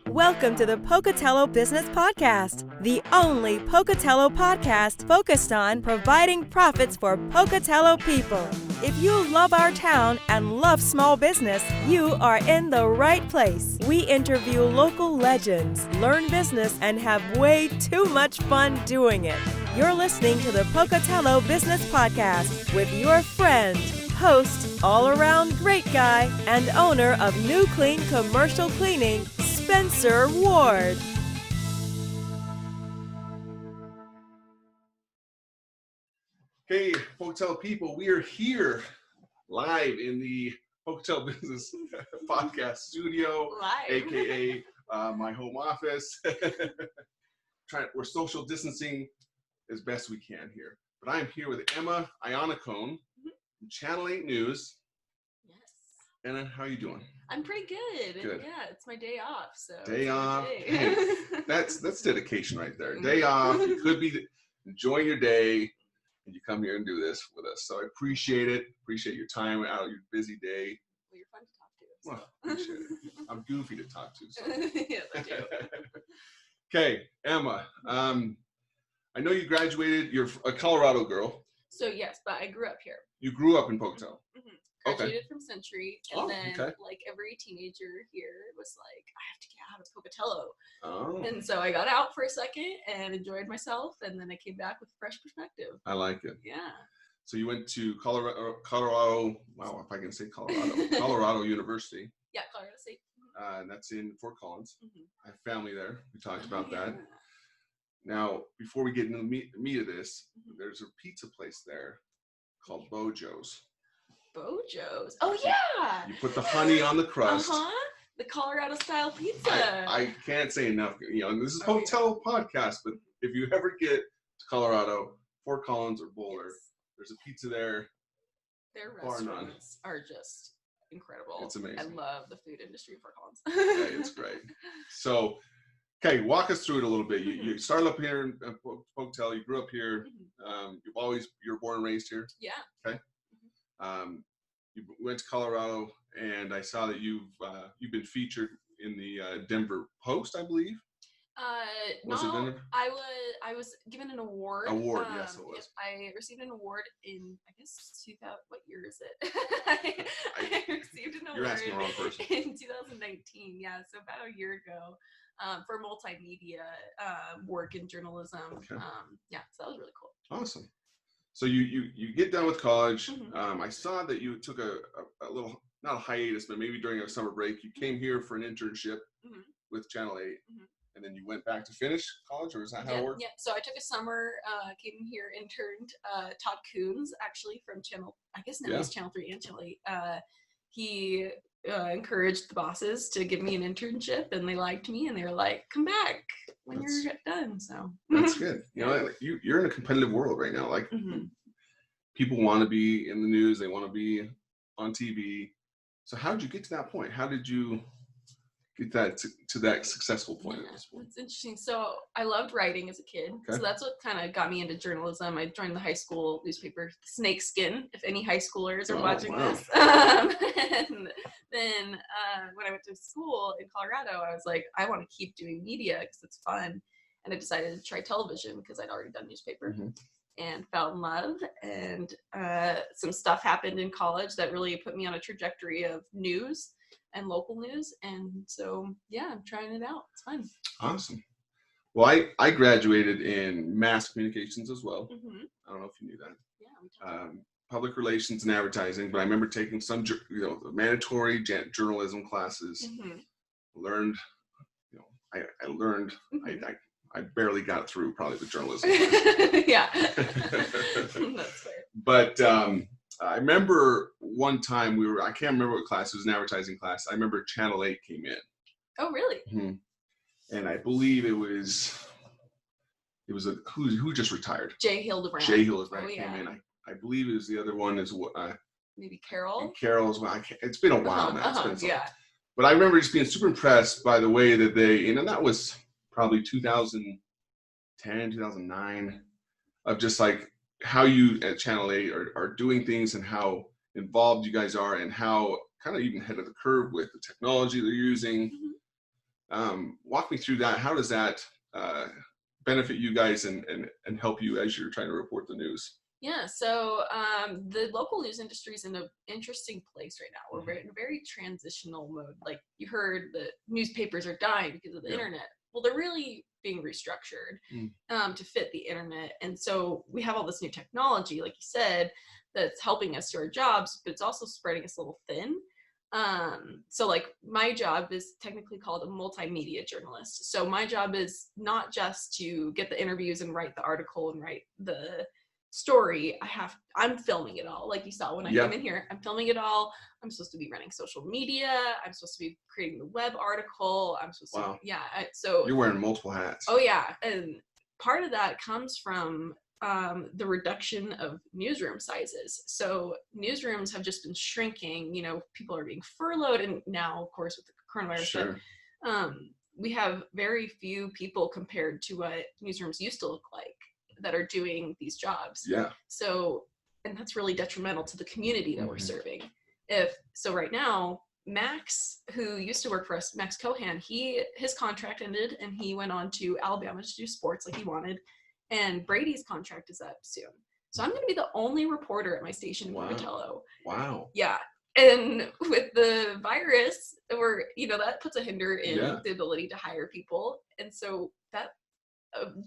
Welcome to the Pocatello Business Podcast, the only Pocatello podcast focused on providing profits for Pocatello people. If you love our town and love small business, you are in the right place. We interview local legends, learn business, and have way too much fun doing it. You're listening to the Pocatello Business Podcast with your friend, host, all-around great guy, and owner of New Clean Commercial Cleaning, Spencer Ward. Hey, Pocatello people, we are here live in the Pocatello Business Podcast studio, aka my home office. We're social distancing as best we can here. But I am here with Emma Innacone from Channel 8 News. Yes. Anna, how are you doing? I'm pretty good. Good. Yeah, it's my day off. So Day off. Day. Hey, that's dedication right there. Day off. You could be enjoying your day, and you come here and do this with us. So I appreciate it. Appreciate your time out of your busy day. Well, you're fun to talk to. So. Well, appreciate it. I'm goofy to talk to. So. Yes, I do. Okay, Emma. I know you graduated. You're a Colorado girl. So yes, but I grew up here. You grew up in Pocatello. Mm-hmm. Graduated from Century, and then like every teenager here was like, I have to get out of Pocatello. Oh. And so I got out for a second and enjoyed myself, and then I came back with a fresh perspective. I like it. Yeah. So you went to Colorado. Wow, if I can say Colorado University. Yeah, Colorado State. And that's in Fort Collins. Mm-hmm. I have family there. We talked about that. Now, before we get into the meat of this, there's a pizza place there called Bojo's. Bojo's. Oh yeah. You put the honey on the crust. The Colorado style pizza. I can't say enough. You know, and this is Hotel Podcast, but if you ever get to Colorado, Fort Collins or Boulder, there's a pizza there. Their restaurants are just incredible. It's amazing. I love the food industry in Fort Collins. Yeah, it's great. So, okay, walk us through it a little bit. You started up here in Pocatello. You grew up here. You're born and raised here. Yeah. Okay. You went to Colorado, and I saw that you've been featured in the Denver Post, I believe. Was it Denver? I was given an award. Yes, it was. I received an award in, I guess, 2000. What year is it? I received an award. You're asking the wrong person. In 2019. Yeah, so about a year ago. For multimedia work in journalism. Okay. Yeah, so that was really cool. Awesome. So you get done with college. I saw that you took a little, not a hiatus, but maybe during a summer break, you came here for an internship with Channel 8, and then you went back to finish college, or is that how it worked? Yeah, so I took a summer, came here, interned. Todd Coons, actually, from Channel, I guess now it's Channel 3 and Channel 8. He encouraged the bosses to give me an internship, and they liked me, and they were like, come back when you're done. So that's good. You know, you're in a competitive world right now. Like people want to be in the news, they want to be on TV. So how did you get to that point? How did you get that to that successful point? Yeah, that's interesting. So I loved writing as a kid. Okay. So that's what kind of got me into journalism. I joined the high school newspaper, Snakeskin, if any high schoolers are watching this. And then when I went to school in Colorado, I was like, I want to keep doing media because it's fun. And I decided to try television because I'd already done newspaper and fell in love. And some stuff happened in college that really put me on a trajectory of news and local news, and so I'm trying it out. It's fun. Awesome. Well, I graduated in mass communications as well. I don't know if you knew that. Yeah, public relations and advertising, but I remember taking some mandatory journalism classes. Learned, I learned. I barely got through probably the journalism class. Yeah, that's fair. But I remember one time I can't remember what class, it was an advertising class. I remember Channel 8 came in. Oh, really? And I believe it was who just retired? Jay Hildebrand. Came in. I believe it was the other one is maybe Carol. Carol as well. It's been a while now. It's been so But I remember just being super impressed by the way that they, and that was probably 2010, 2009, of just like how you at Channel 8 are doing things and how involved you guys are and how kind of even ahead of the curve with the technology they're using. Walk me through that. How does that benefit you guys and help you as you're trying to report the news? Yeah, so the local news industry is in an interesting place right now. We're in a very transitional mode. Like you heard, the newspapers are dying because of the internet. Well, they're really being restructured to fit the internet. And so we have all this new technology, like you said, that's helping us do our jobs, but it's also spreading us a little thin. So like my job is technically called a multimedia journalist. So my job is not just to get the interviews and write the article and write the story. I'm filming it all. Like you saw when I came in here, I'm filming it all. I'm supposed to be running social media. I'm supposed to be creating the web article. I'm supposed to, so you're wearing multiple hats. Oh yeah. And part of that comes from the reduction of newsroom sizes. So newsrooms have just been shrinking. You know, people are being furloughed, and now, of course, with the coronavirus, we have very few people compared to what newsrooms used to look like that are doing these jobs. Yeah. So, and that's really detrimental to the community that we're serving. So right now, Max, who used to work for us, Max Cohan, his contract ended and he went on to Alabama to do sports like he wanted. And Brady's contract is up soon. So I'm going to be the only reporter at my station in Pocatello. Wow. Yeah. And with the virus, that puts a hinder in the ability to hire people. And so that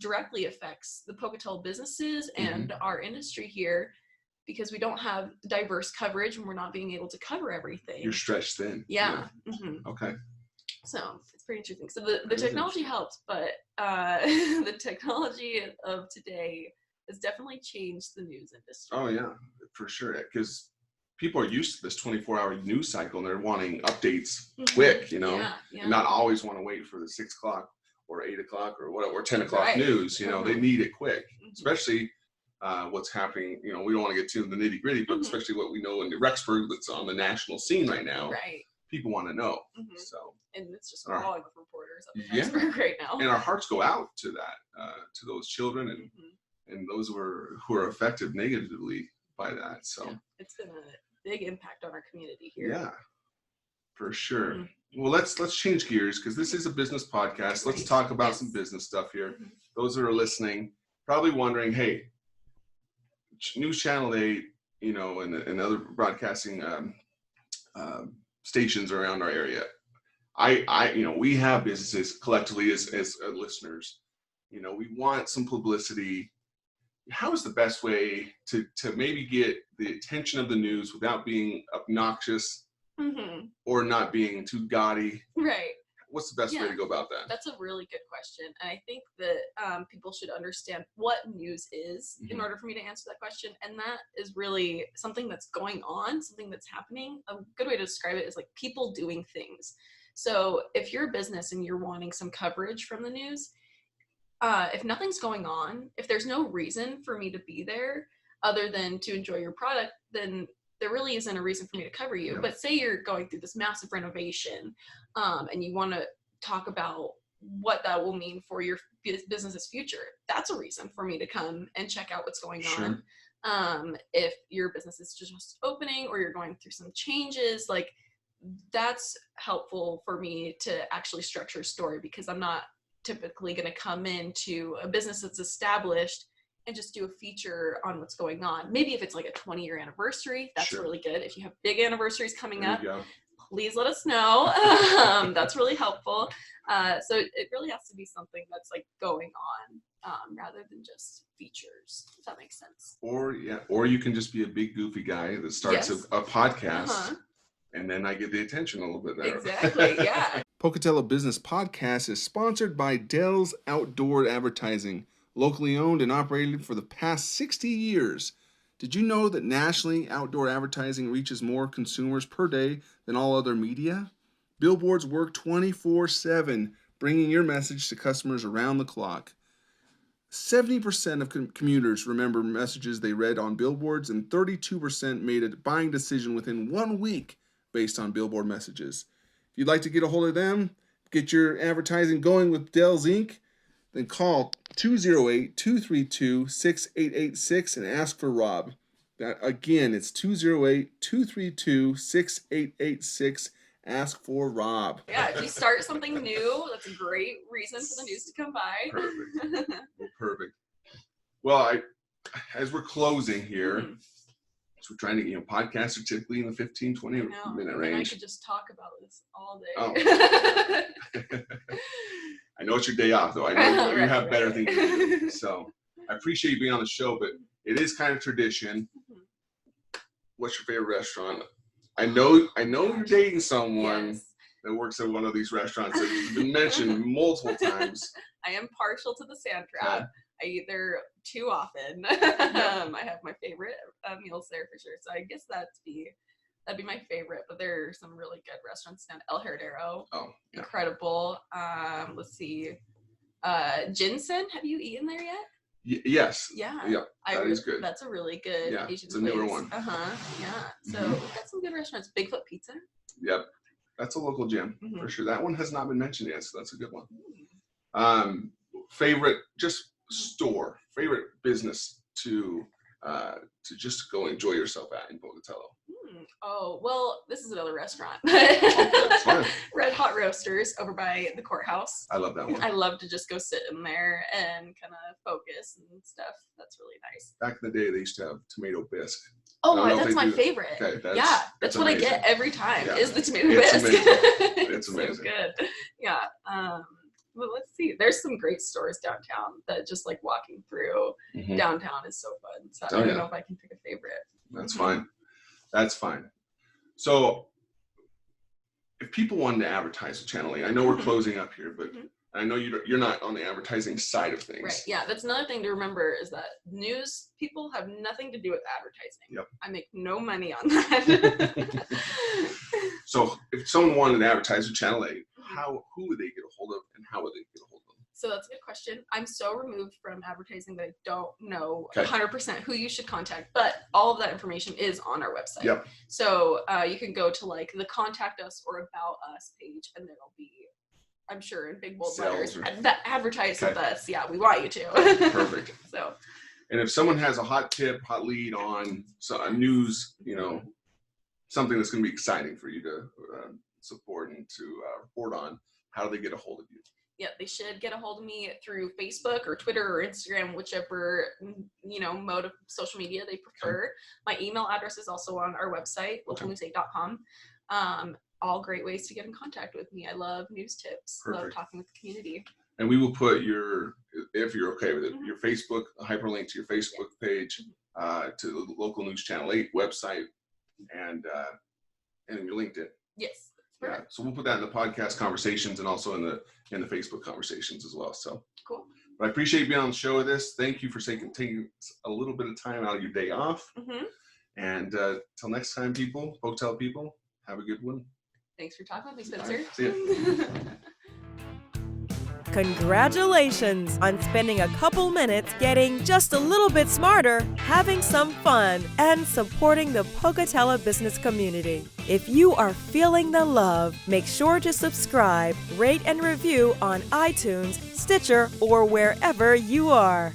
directly affects the Pocatello businesses and our industry here, because we don't have diverse coverage and we're not being able to cover everything. You're stretched thin. Yeah. Okay. So it's pretty interesting. So the technology helps, but the technology of today has definitely changed the news industry. Oh yeah, for sure. Because people are used to this 24-hour news cycle and they're wanting updates quick, and not always want to wait for the 6 o'clock or 8 o'clock or whatever, or 10 o'clock news. They need it quick, especially what's happening. We don't want to get too in the nitty gritty, but especially what we know in the Rexburg that's on the national scene right now. Right. People want to know. So, and it's just crawling with reporters up in Rexburg right now. And our hearts go out to that, to those children and those who are affected negatively by that. So it's been a big impact on our community here. Yeah, for sure. Well, let's change gears, because this is a business podcast. Let's talk about some business stuff here. Those that are listening probably wondering, hey, News Channel 8, and other broadcasting stations around our area. We have businesses collectively as listeners. We want some publicity. How is the best way to maybe get the attention of the news without being obnoxious or not being too gaudy? Right. What's the best way to go about that? That's a really good question. And I think that people should understand what news is in order for me to answer that question. And that is really something that's going on, something that's happening. A good way to describe it is like people doing things. So if you're a business and you're wanting some coverage from the news, if nothing's going on, if there's no reason for me to be there other than to enjoy your product, then there really isn't a reason for me to cover you. But say you're going through this massive renovation and you want to talk about what that will mean for your business's future, that's a reason for me to come and check out what's going on. If your business is just opening or you're going through some changes, like that's helpful for me to actually structure a story, because I'm not typically going to come into a business that's established and just do a feature on what's going on. Maybe if it's like a 20-year anniversary, that's really good. If you have big anniversaries coming up, please let us know. That's really helpful. So it really has to be something that's like going on rather than just features, if that makes sense. Or you can just be a big goofy guy that starts a podcast and then I get the attention a little bit there. Exactly, yeah. Pocatello Business Podcast is sponsored by Dell's Outdoor Advertising, locally owned and operated for the past 60 years. Did you know that nationally, outdoor advertising reaches more consumers per day than all other media? Billboards work 24/7, bringing your message to customers around the clock. 70% of commuters remember messages they read on billboards, and 32% made a buying decision within 1 week based on billboard messages. If you'd like to get a hold of them, get your advertising going with Dell's Inc., then call 208-232-6886 and ask for Rob. Again, it's 208-232-6886. Ask for Rob. Yeah, if you start something new, that's a great reason for the news to come by. Perfect. Perfect. Well, as we're closing here, so we're trying to, podcasts are typically in the 15, 20 minute range. And I could just talk about this all day. Oh. I know it's your day off, though. I know you have better things to do. So I appreciate you being on the show, but it is kind of tradition. What's your favorite restaurant? I know you're dating someone that works at one of these restaurants that has been mentioned multiple times. I am partial to the Sand Trap. I eat there too often. I have my favorite meals there for sure. So I guess that'd be my favorite. But there are some really good restaurants down El Heredero. Oh, yeah. Incredible. Let's see. Ginseng. Have you eaten there yet? Yes. Yeah. Yeah. That is good. That's a really good Asian it's a place. newer one. Yeah. So we've got some good restaurants. Bigfoot Pizza. Yep. That's a local gym for sure. That one has not been mentioned yet, so that's a good one. Favorite favorite business to just go enjoy yourself at in Pocatello. Oh, well, this is another restaurant. That's fine. Red Hot Roasters over by the courthouse. I love that one. I love to just go sit in there and kind of focus and stuff. That's really nice. Back in the day, they used to have tomato bisque. Oh, that's my favorite. Okay, that's what amazing. I get every time is the tomato bisque. It's amazing. So good. Yeah. Well, let's see. There's some great stores downtown that just like walking through downtown is so fun. So I don't know if I can pick a favorite. That's fine. That's fine. So if people wanted to advertise with Channel 8, I know we're closing up here, but I know you're not on the advertising side of things. Right. Yeah. That's another thing to remember is that news people have nothing to do with advertising. Yep. I make no money on that. So if someone wanted to advertise with Channel 8, who would they get a hold of and how would they get a hold of them? So that's a good question. I'm so removed from advertising that I don't know 100% who you should contact, but all of that information is on our website. Yep. So you can go to like the contact us or about us page and there'll be, I'm sure in big bold letters, that advertise with us. Yeah, we want you to. Perfect. So. And if someone has a hot lead on a news, something that's going to be exciting for you to support and to report on, how do they get a hold of you? Yeah, they should get a hold of me through Facebook or Twitter or Instagram, whichever, mode of social media they prefer. My email address is also on our website, localnews8.com. All great ways to get in contact with me. I love news tips. Perfect. Love talking with the community. And we will put if you're okay with it, your Facebook, a hyperlink to your Facebook page, to the local news Channel 8 website, and your LinkedIn. Yes. Yeah, so we'll put that in the podcast conversations and also in the Facebook conversations as well. So cool. But I appreciate you being on the show with us. Thank you for taking a little bit of time out of your day off. And till next time, Pocatello people, have a good one. Thanks for talking with me, Spencer. Right, see ya. Congratulations on spending a couple minutes getting just a little bit smarter, having some fun, and supporting the Pocatello business community. If you are feeling the love, make sure to subscribe, rate, and review on iTunes, Stitcher, or wherever you are.